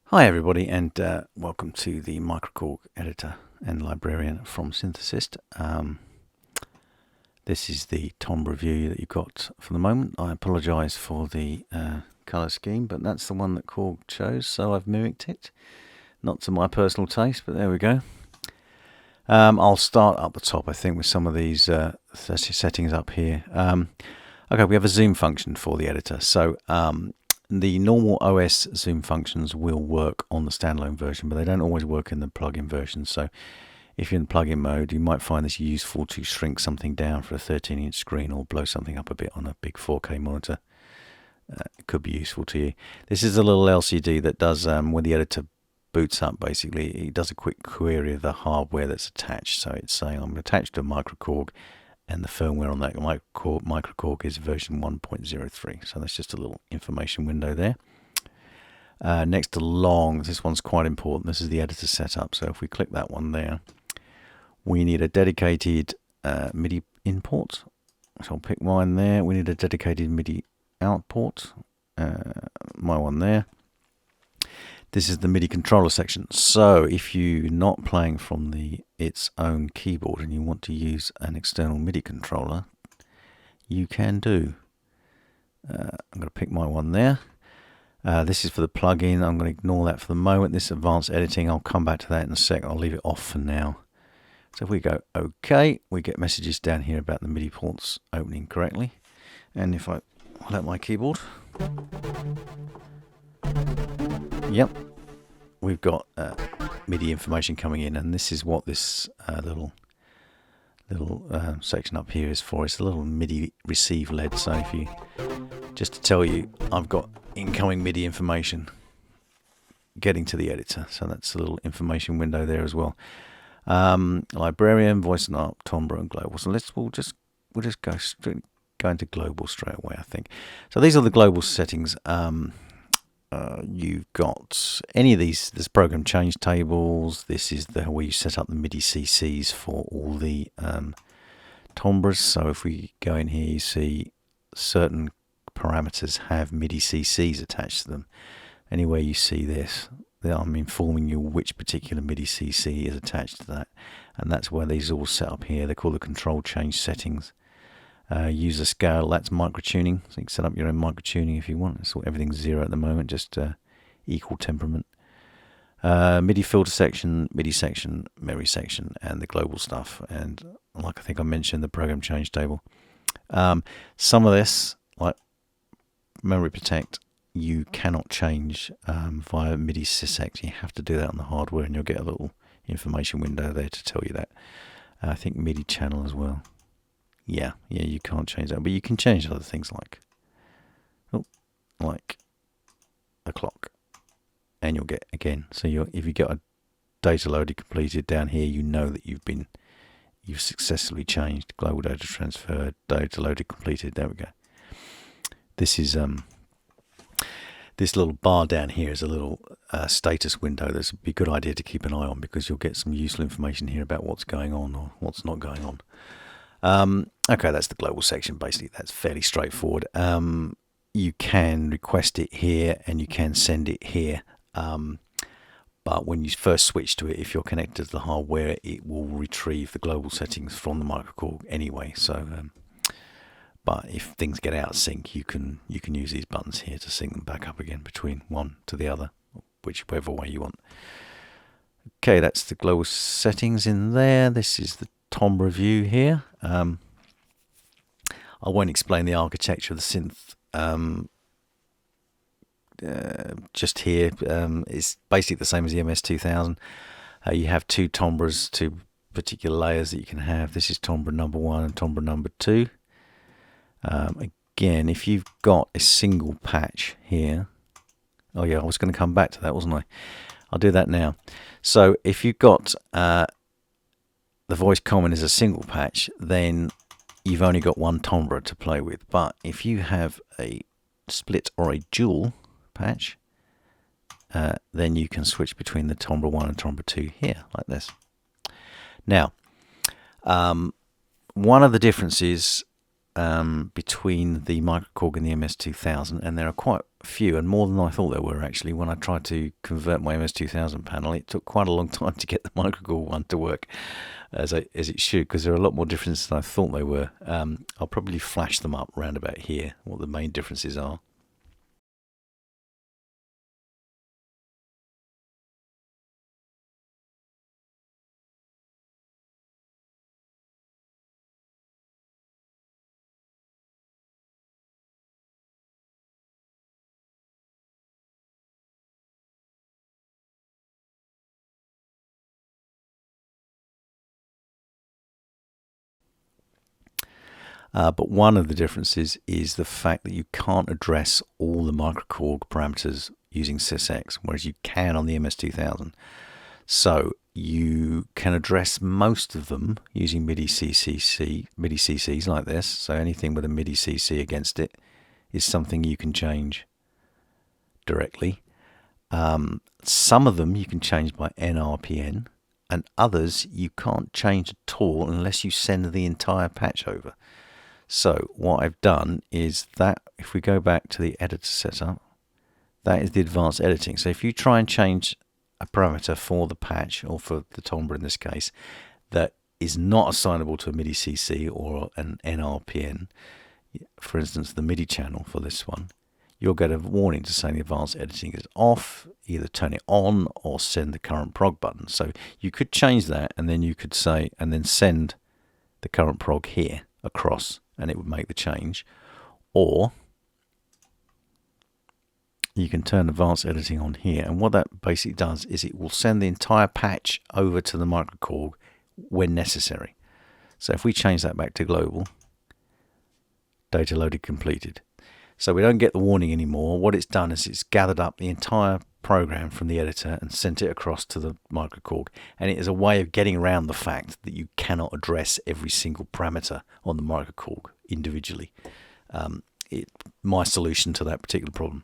Hi everybody, and welcome to the microKorg Editor and Librarian from Synthesist. This is the Timbre view that you've got for the moment. I apologise for the colour scheme, but that's the one that Korg chose, so I've mimicked it. Not to my personal taste, but there we go. I'll start up the top, I think, with some of these settings up here. Okay, we have a zoom function for the editor. So the normal OS zoom functions will work on the standalone version, but they don't always work in the plugin version. So if you're in plugin mode, you might find this useful to shrink something down for a 13-inch screen or blow something up a bit on a big 4K monitor. It could be useful to you. This is a little LCD that does, when the editor boots up, basically, it does a quick query of the hardware that's attached. So it's saying I'm attached to a microKorg, and the firmware on that microKorg is version 1.03. So that's just a little information window there. Next to long, this one's quite important. This is the editor setup. So if we click that one there, we need a dedicated MIDI import. So I'll pick mine there. We need a dedicated MIDI output. My one there. This is the MIDI controller section. So if you're not playing from its own keyboard and you want to use an external MIDI controller, you can do. I'm going to pick my one there. This is for the plugin. I'm going to ignore that for the moment. This advanced editing, I'll come back to that in a sec. I'll leave it off for now. So if we go OK, we get messages down here about the MIDI ports opening correctly. And if I pull out my keyboard, yep, we've got MIDI information coming in, and this is what this little section up here is for. It's a little MIDI receive LED. So if you, just to tell you, I've got incoming MIDI information getting to the editor. So that's a little information window there as well. Librarian, voice and art, Timbre, and global. So we'll just go into global straight away, I think. So these are the global settings. You've got any of these. There's program change tables. This is where you set up the MIDI CCs for all the timbres. So if we go in here, you see certain parameters have MIDI CCs attached to them. Anywhere you see this, I'm informing you which particular MIDI CC is attached to that, and that's where these are all set up here. They're called the control change settings. User scale, that's micro tuning, so you can set up your own micro tuning if you want. So everything's 0 at the moment, just equal temperament. MIDI filter section, MIDI section, memory section, and the global stuff. And like I think I mentioned, the program change table. Some of this, like memory protect, you cannot change via MIDI CC. You have to do that on the hardware, and you'll get a little information window there to tell you that. I think MIDI channel as well. Yeah, you can't change that, but you can change other things like a clock, and you'll get again. So if you get a data loaded completed down here, you know that you've successfully changed. Global data transfer, data loaded completed. There we go. This is this little bar down here is a little status window. That's a good idea to keep an eye on, because you'll get some useful information here about what's going on or what's not going on. Okay, that's the global section. Basically, that's fairly straightforward. You can request it here and you can send it here. But when you first switch to it, if you're connected to the hardware, it will retrieve the global settings from the microKorg anyway. So, but if things get out of sync, you can use these buttons here to sync them back up again between one to the other, whichever way you want. Okay, that's the global settings in there. This is the Timbre view here. I won't explain the architecture of the synth just here. It's basically the same as the MS-2000. You have two timbres, two particular layers that you can have. This is Timbre number 1 and Timbre number 2. Again, if you've got a single patch here, oh yeah, I was going to come back to that, wasn't I? I'll do that now. So if you've got the voice common is a single patch, then you've only got one timbre to play with. But if you have a split or a dual patch, then you can switch between the Timbre 1 and Timbre 2 here, like this. Now, one of the differences between the microKorg and the MS2000, and there are quite a few, and more than I thought there were actually. When I tried to convert my MS2000 panel, it took quite a long time to get the microKorg one to work as it should, because there are a lot more differences than I thought they were. I'll probably flash them up round about here, what the main differences are. But one of the differences is the fact that you can't address all the microKorg parameters using SysX, whereas you can on the MS2000. So you can address most of them using MIDI CCs like this. So anything with a MIDI CC against it is something you can change directly. Some of them you can change by NRPN, and others you can't change at all unless you send the entire patch over. So what I've done is that if we go back to the editor setup, that is the advanced editing. So if you try and change a parameter for the patch, or for the Timbre in this case, that is not assignable to a MIDI CC or an NRPN, for instance the MIDI channel for this one, you'll get a warning to say the advanced editing is off. Either turn it on or send the current prog button. So you could change that, and then you could say, and then send the current prog here across, and it would make the change. Or you can turn advanced editing on here, and what that basically does is it will send the entire patch over to the microKorg when necessary. So if we change that back to global, data loaded completed. So we don't get the warning anymore. What it's done is it's gathered up the entire program from the editor and sent it across to the microKorg, and it is a way of getting around the fact that you cannot address every single parameter on the microKorg individually. My solution to that particular problem.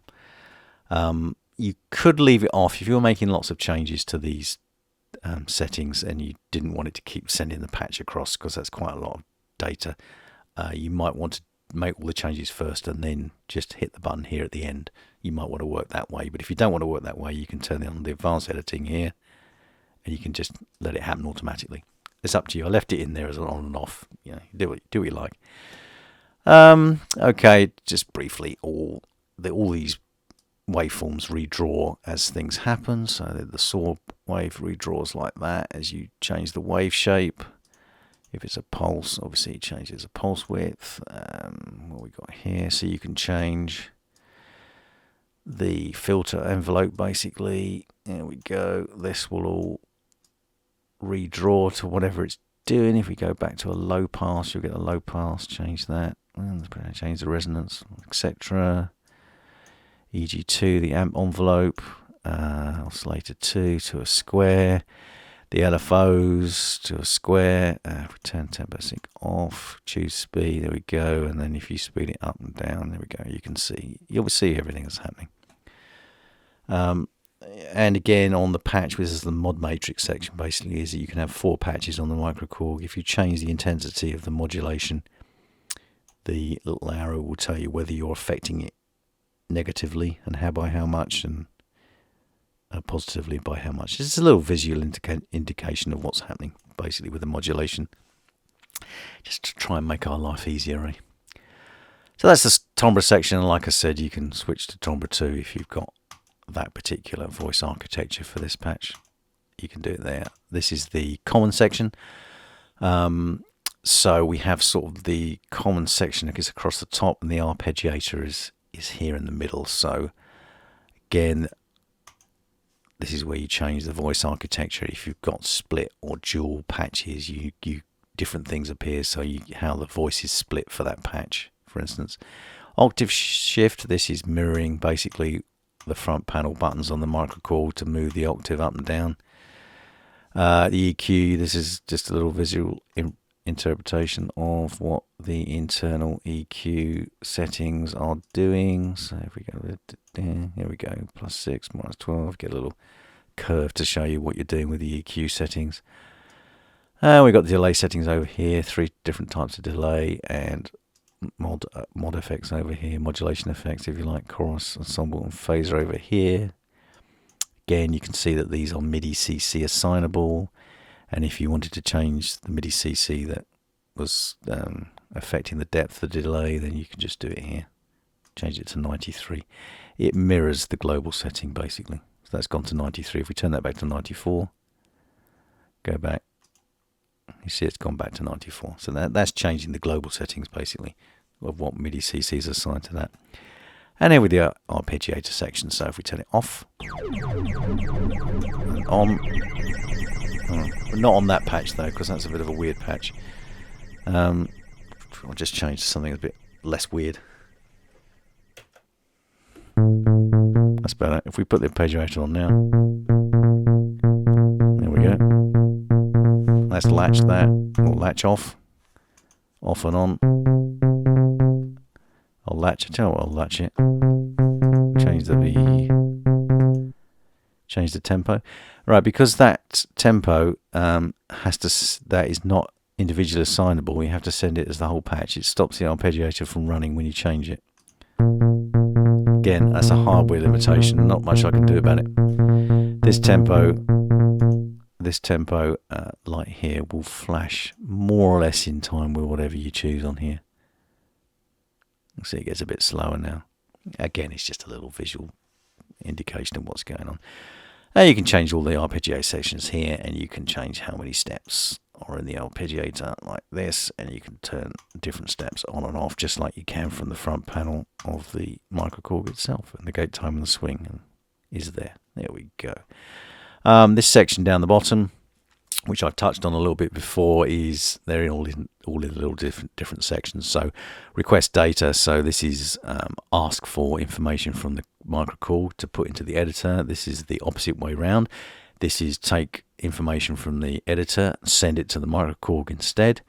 You could leave it off if you were making lots of changes to these settings and you didn't want it to keep sending the patch across, because that's quite a lot of data. You might want to make all the changes first and then just hit the button here at the end. You might want to work that way, but if you don't want to work that way, you can turn on the advanced editing here, and you can just let it happen automatically. It's up to you. I left it in there as an on and off. You know, do what you like. Okay, just briefly, all these waveforms redraw as things happen. So the saw wave redraws like that as you change the wave shape. If it's a pulse, obviously it changes the pulse width. What we got here, so you can change the filter envelope basically. There we go. This will all redraw to whatever it's doing. If we go back to a low pass, you'll get a low pass. Change that, and change the resonance, etc. EG2, the amp envelope, oscillator 2 to a square, the LFOs to a square. If we turn tempo sync off, choose speed, there we go, and then if you speed it up and down, there we go, you'll see everything that's happening. And again, on the patch, this is the mod matrix section, basically, is that you can have 4 patches on the microKorg. If you change the intensity of the modulation, the little arrow will tell you whether you're affecting it negatively and by how much, and positively by how much. It's a little visual indication of what's happening basically with the modulation, just to try and make our life easier, eh? So that's the Timbre section, and like I said, you can switch to Timbre 2 if you've got that particular voice architecture for this patch. You can do it there. This is the common section. So we have sort of the common section that goes across the top, and the arpeggiator is here in the middle. So again, this is where you change the voice architecture. If you've got split or dual patches, you different things appear. So how the voice is split for that patch, for instance. Octave shift, this is mirroring basically the front panel buttons on the microKorg to move the octave up and down. The EQ, this is just a little visual interpretation of what the internal EQ settings are doing. So if we go, here we go, +6, -12, get a little curve to show you what you're doing with the EQ settings. We've got the delay settings over here, 3 different types of delay, and mod effects over here, modulation effects if you like, chorus, ensemble and phaser over here. Again, you can see that these are MIDI CC assignable, and if you wanted to change the MIDI CC that was affecting the depth of the delay, then you can just do it here. Change it to 93. It mirrors the global setting basically. So that's gone to 93. If we turn that back to 94, go back, you see it's gone back to 94. So that's changing the global settings basically of what MIDI CC is assigned to that. And here with the arpeggiator section. So if we turn it off and on, not on that patch though, because that's a bit of a weird patch. I'll just change to something a bit less weird. That's better. If we put the arpeggiator on now, there we go. Let's latch that, or latch off and on. I'll latch it. Tell you what, I'll latch it. Change the tempo. Right, because that tempo that is not individually assignable. We have to send it as the whole patch. It stops the arpeggiator from running when you change it. Again, that's a hardware limitation. Not much I can do about it. This tempo light here will flash more or less in time with whatever you choose on here. You see it gets a bit slower now. Again, it's just a little visual indication of what's going on. Now you can change all the arpeggiator sections here, and you can change how many steps are in the arpeggiator like this, and you can turn different steps on and off just like you can from the front panel of the microKorg itself. And the gate time and the swing is there. There we go. This section down the bottom, which I've touched on a little bit before, is they're in all in little different sections. So request data. So this is ask for information from the microKorg to put into the editor. This is the opposite way round. This is take information from the editor, send it to the microKorg instead.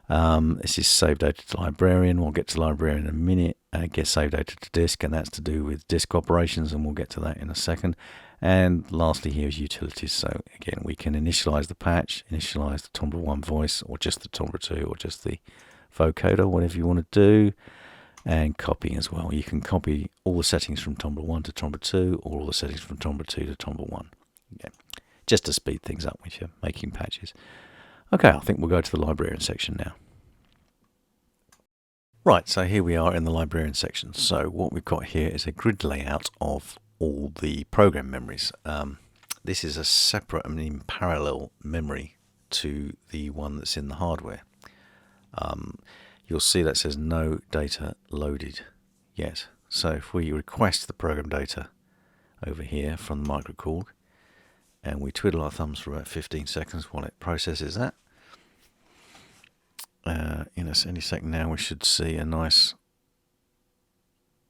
This is save data to librarian. We'll get to librarian in a minute. Get save data to disk, and that's to do with disk operations, and we'll get to that in a second. And lastly here is utilities. So again, we can initialize the patch, initialize the Timbre 1 voice, or just the Timbre 2, or just the vocoder, whatever you want to do, and copy as well. You can copy all the settings from Timbre 1 to Timbre 2, or all the settings from Timbre 2 to Timbre 1. Yeah. Just to speed things up if you're making patches. Okay, I think we'll go to the librarian section now. Right, so here we are in the librarian section. So what we've got here is a grid layout of all the program memories. This is a separate and in parallel memory to the one that's in the hardware. You'll see that says no data loaded yet. So if we request the program data over here from the microKorg, and we twiddle our thumbs for about 15 seconds while it processes that, in any second now we should see a nice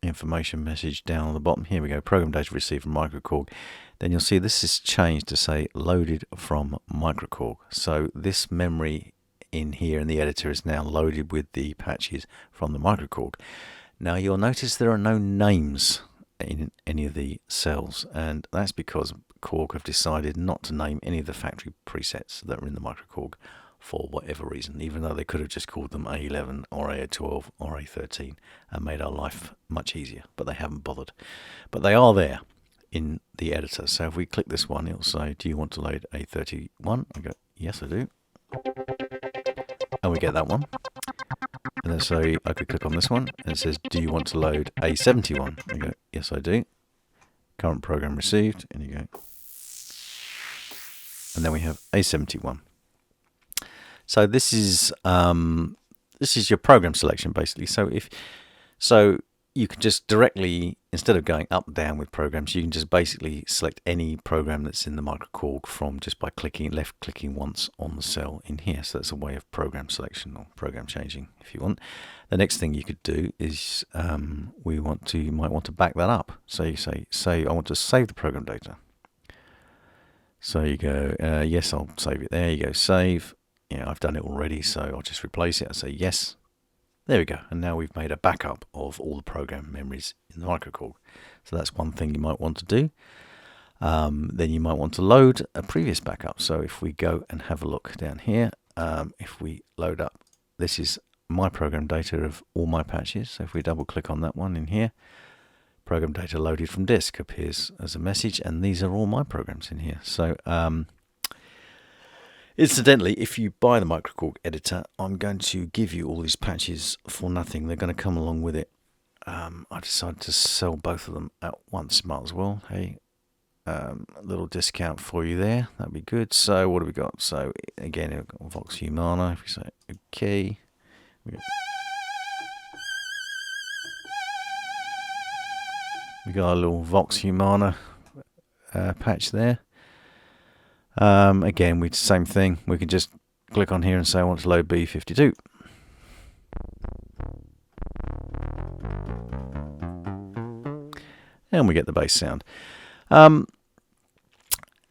information message down on the bottom. Here we go, program data received from microKorg. Then you'll see this is changed to say loaded from microKorg. So this memory in here in the editor is now loaded with the patches from the microKorg. Now you'll notice there are no names in any of the cells, and that's because Korg have decided not to name any of the factory presets that are in the microKorg for whatever reason, even though they could have just called them A11 or A12 or A13 and made our life much easier, but they haven't bothered. But they are there in the editor. So if we click this one, it'll say, do you want to load A31? I go, yes I do. And we get that one. And then so I could click on this one and it says, do you want to load A71? I go, yes I do. Current program received, and you go. And then we have A71. So this is your program selection basically. So you can just directly, instead of going up and down with programs, you can just basically select any program that's in the microKorg from just by left clicking once on the cell in here. So that's a way of program selection or program changing if you want. The next thing you could do is you might want to back that up. So you say I want to save the program data. So you go, yes, I'll save it. There you go, save. Yeah, I've done it already, so I'll just replace it. I say yes. There we go. And now we've made a backup of all the program memories in the microKorg. So that's one thing you might want to do. Then you might want to load a previous backup. So if we go and have a look down here, if we load up, this is my program data of all my patches. So if we double click on that one in here, program data loaded from disk appears as a message, and these are all my programs in here. So incidentally, if you buy the microKorg editor, I'm going to give you all these patches for nothing. They're going to come along with it. I decided to sell both of them at once. Might as well. Hey, a little discount for you there. That'd be good. So what have we got? So again, we've got Vox Humana. If we say OK, we got a little Vox Humana patch there. Again, same thing. We can just click on here and say I want to load B52. And we get the bass sound.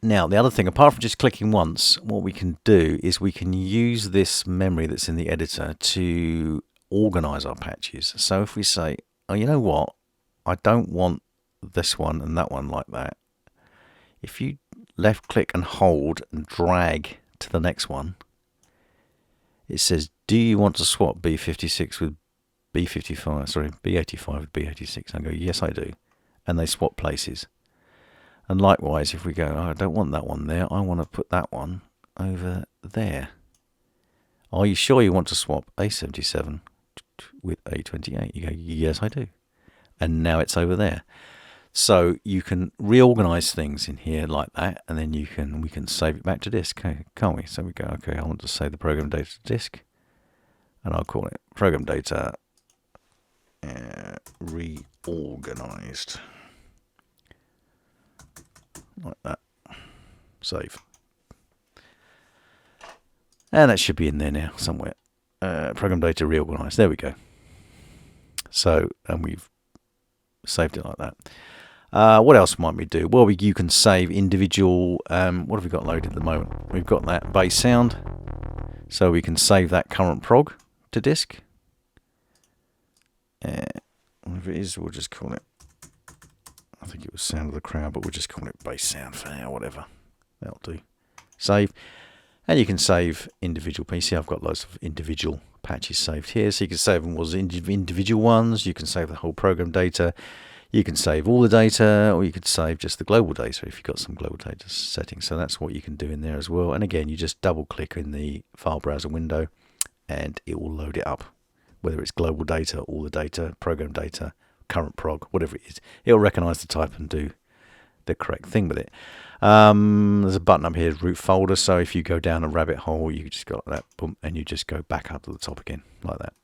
Now, the other thing, apart from just clicking once, what we can do is we can use this memory that's in the editor to organize our patches. So if we say, oh, you know what? I don't want this one and that one like that. If you left click and hold and drag to the next one, it says, do you want to swap B56 with B55, sorry, B85 with B86? I go, yes, I do. And they swap places. And likewise, if we go, oh, I don't want that one there, I want to put that one over there. Are you sure you want to swap A77 with A28? You go, yes, I do. And now it's over there. So you can reorganize things in here like that, and then we can save it back to disk, can't we? So we go, okay, I want to save the program data to disk, and I'll call it program data reorganized. Like that. Save. And that should be in there now somewhere. Program data reorganized. There we go. So, and we've saved it like that. What else might we do? Well, you can save individual. What have we got loaded at the moment? We've got that bass sound. So we can save that current prog to disk. Whatever it is, we'll just call it. I think it was sound of the crowd, but we'll just call it bass sound for now, whatever. That'll do. Save. And you can save individual pieces. I've got loads of individual patches saved here. So you can save them as individual ones. You can save the whole program data. You can save all the data, or you could save just the global data if you've got some global data settings. So that's what you can do in there as well. And again, you just double click in the file browser window and it will load it up. Whether it's global data, all the data, program data, current prog, whatever it is, it'll recognize the type and do the correct thing with it. There's a button up here, root folder. So if you go down a rabbit hole, you just got that, boom, and you just go back up to the top again, like that.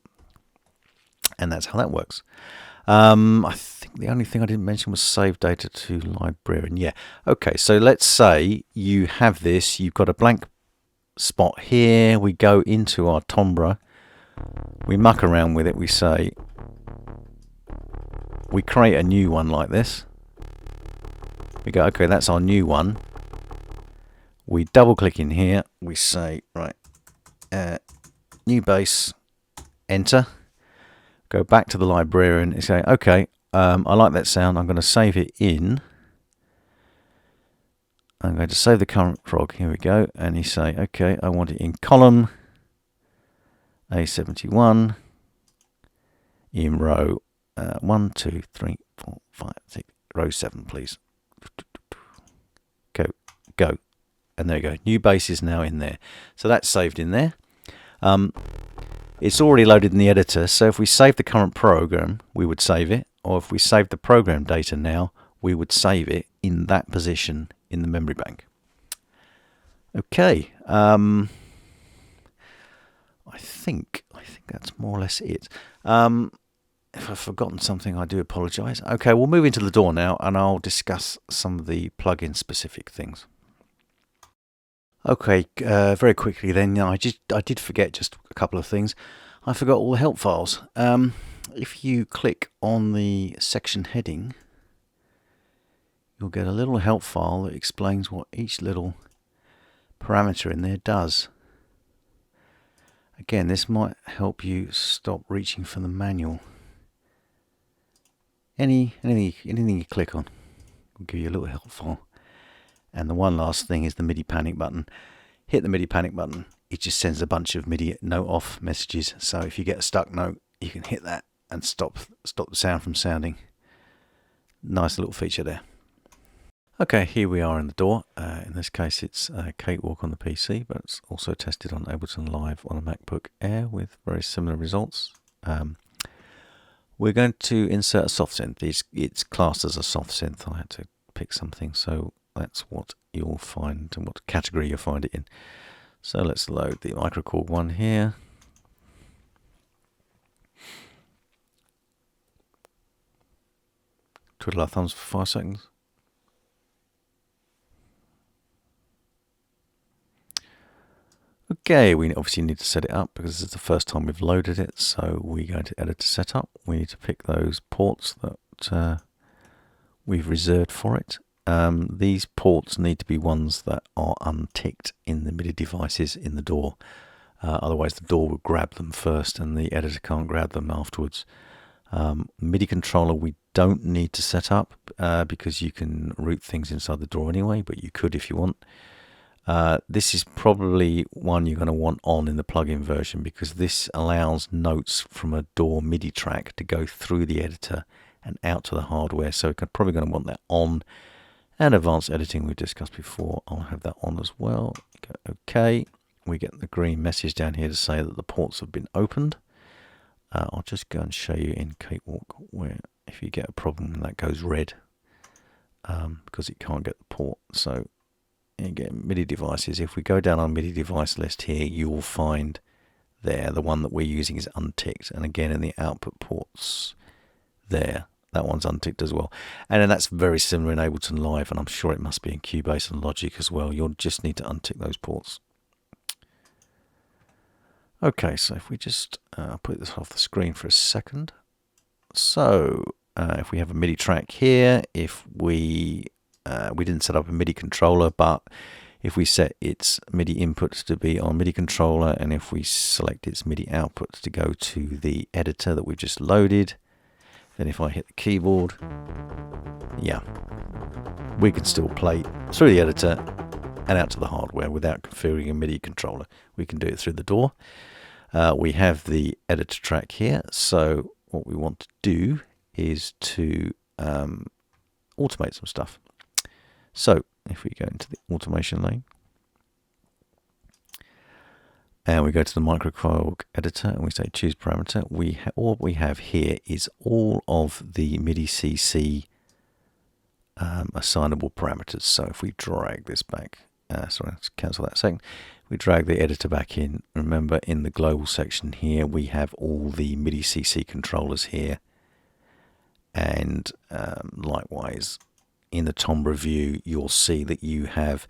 And that's how that works. I think the only thing I didn't mention was save data to Librarian. Yeah. Okay. So let's say you have this. You've got a blank spot here. We go into our Timbre. We muck around with it. We say, we create a new one like this. We go, okay, that's our new one. We double click in here. We say, right, new bass, enter. Go back to the Librarian and say, okay, I like that sound. I'm going to save it in. I'm going to save the current prog. Here we go. And you say, okay, I want it in column A71 in row 1, 2, 3, 4, 5, 6, row 7, please. Go. And there you go. New bass is now in there. So that's saved in there. It's already loaded in the editor, so if we save the current program, we would save it. Or if we save the program data now, we would save it in that position in the memory bank. Okay. I think that's more or less it. If I've forgotten something, I do apologize. Okay, we'll move into the DAW now, and I'll discuss some of the plugin specific things. Okay, very quickly then, I did forget just a couple of things. I forgot all the help files. If you click on the section heading, you'll get a little help file that explains what each little parameter in there does. Again, this might help you stop reaching for the manual. Anything you click on will give you a little help file. And the one last thing is the MIDI panic button. Hit the MIDI panic button it just sends a bunch of MIDI note off messages. So if you get a stuck note, you can hit that and stop the sound from sounding. Nice little feature there. Okay, here we are in the DAW. In this case, it's Cakewalk on the PC, but it's also tested on Ableton Live on a MacBook Air with very similar results. We're going to insert a soft synth. It's classed as a soft synth. I had to pick something, so that's what you'll find and what category you'll find it in. So let's load the microKorg one here. Twiddle our thumbs for 5 seconds. Okay, we obviously need to set it up because this is the first time we've loaded it, so we go into Editor Setup. We need to pick those ports that we've reserved for it. These ports need to be ones that are unticked in the MIDI devices in the DAW. Otherwise the DAW will grab them first and the editor can't grab them afterwards. MIDI Controller we don't need to set up because you can route things inside the DAW anyway, but you could if you want. This is probably one you're going to want on in the plugin version because this allows notes from a DAW MIDI track to go through the editor and out to the hardware. So you're probably going to want that on. And advanced editing we discussed before, I'll have that on as well. Go OK. We get the green message down here to say that the ports have been opened. I'll just go and show you in Cakewalk where if you get a problem that goes red because it can't get the port. So you get MIDI devices. If we go down our MIDI device list here, you will find there the one that we're using is unticked. And again in the output ports there, that one's unticked as well. And then that's very similar in Ableton Live, and I'm sure it must be in Cubase and Logic as well. You'll just need to untick those ports. Okay, so if we just put this off the screen for a second. So if we have a MIDI track here, if we didn't set up a MIDI controller, but if we set its MIDI inputs to be on MIDI controller, and if we select its MIDI outputs to go to the editor that we just loaded, then if I hit the keyboard, yeah, we can still play through the editor and out to the hardware without configuring a MIDI controller. We can do it through the DAW. We have the editor track here, so what we want to do is to automate some stuff. So if we go into the automation lane and we go to the microKorg editor and we say choose parameter, what we have here is all of the MIDI CC assignable parameters. So if we drag this back, sorry, let's cancel that a second. We drag the editor back in. Remember, in the global section here, we have all the MIDI CC controllers here. And likewise, in the Timbre view, you'll see that you have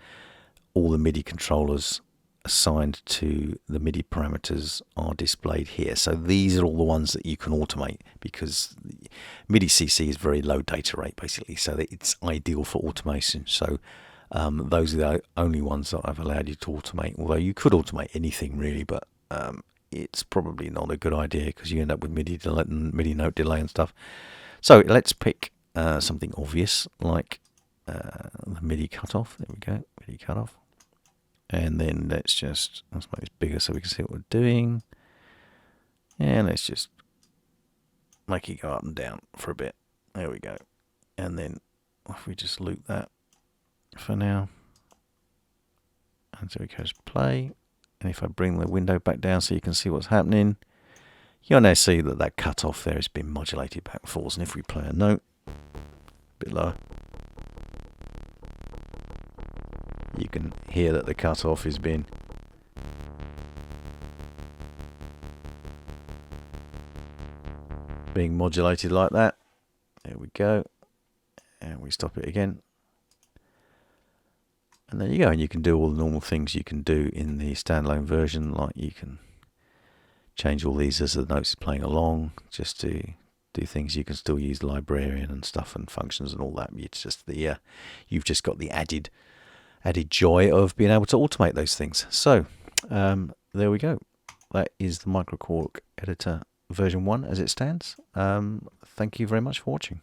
all the MIDI controllers assigned to the MIDI parameters are displayed here. So these are all the ones that you can automate because MIDI CC is very low data rate basically, so that it's ideal for automation. So those are the only ones that I've allowed you to automate, although you could automate anything really, but it's probably not a good idea because you end up with MIDI note delay and stuff. So let's pick something obvious like the MIDI cutoff. There we go, MIDI cutoff. And then let's make this bigger so we can see what we're doing. And let's just make it go up and down for a bit. There we go. And then if we just loop that for now. And so we go to play. And if I bring the window back down so you can see what's happening, you'll now see that that cutoff there has been modulated back and forth. And if we play a note, a bit lower, you can hear that the cutoff is being modulated like that. There we go. And we stop it again. And there you go. And you can do all the normal things you can do in the standalone version, like you can change all these as the notes is playing along, just to do things. You can still use the librarian and stuff and functions and all that. It's just the you've just got the added joy of being able to automate those things. So there we go. That is the microKorg editor version 1 as it stands. Thank you very much for watching.